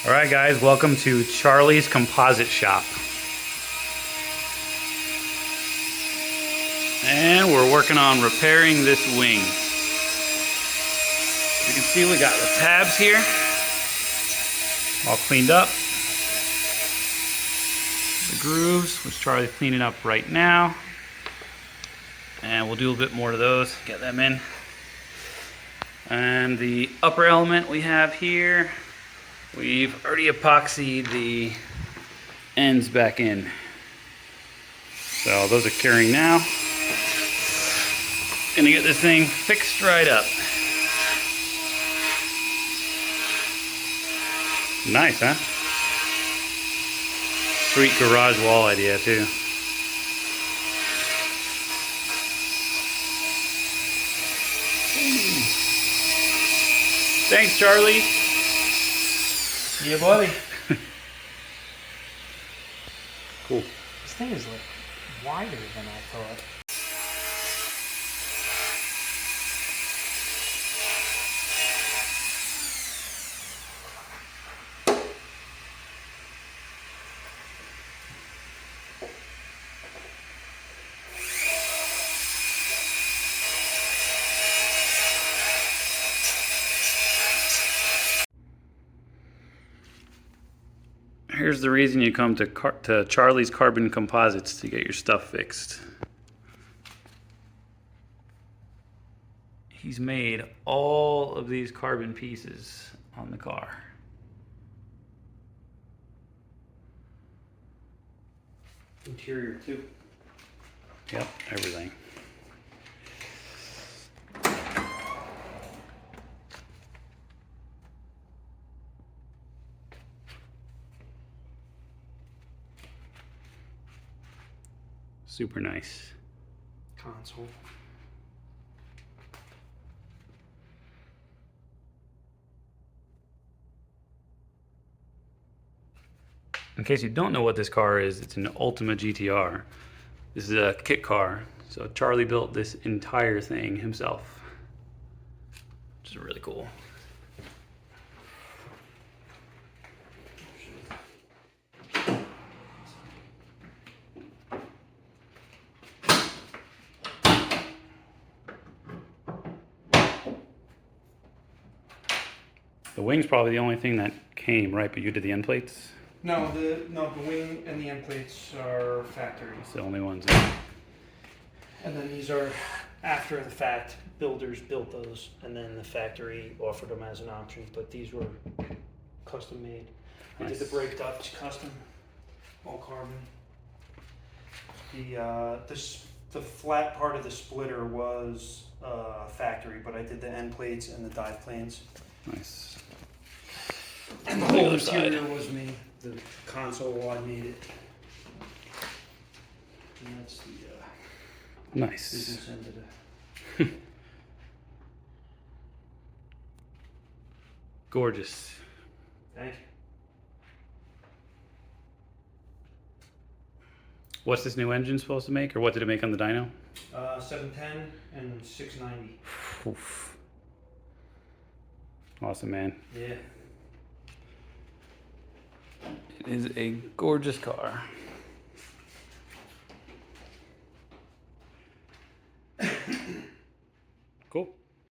All right, guys, welcome to Charlie's Composite Shop. And we're working on repairing this wing. As you can see, we got the tabs here, all cleaned up. The grooves, which Charlie's cleaning up right now. And we'll do a bit more to those, get them in. And the upper element we have here, we've already epoxied the ends back in. So those are curing now. Gonna get this thing fixed right up. Nice, huh? Sweet garage wall idea too. Thanks, Charlie. Yeah, buddy. Cool. This thing is like wider than I thought. Here's the reason you come to Charlie's Carbon Composites to get your stuff fixed. He's made all of these carbon pieces on the car. Interior too. Yep, everything. Super nice. Console. In case you don't know what this car is, it's an Ultima GTR. This is a kit car. So Charlie built this entire thing himself, which is really cool. The wing's probably the only thing that came, right? But you did the end plates? No, the wing and the end plates are factory. It's the only ones. And then these are after the fact. Builders built those, and then the factory offered them as an option. But these were custom made. I did the brake ducts custom, all carbon. The flat part of the splitter was factory, but I did the end plates and the dive planes. Nice. And the whole interior was me. The console, I made it. And that's the Nice. business end of it. Gorgeous. Thank you. What's this new engine supposed to make, or what did it make on the dyno? 710 and 690. Oof. Awesome, man. Yeah. It is a gorgeous car.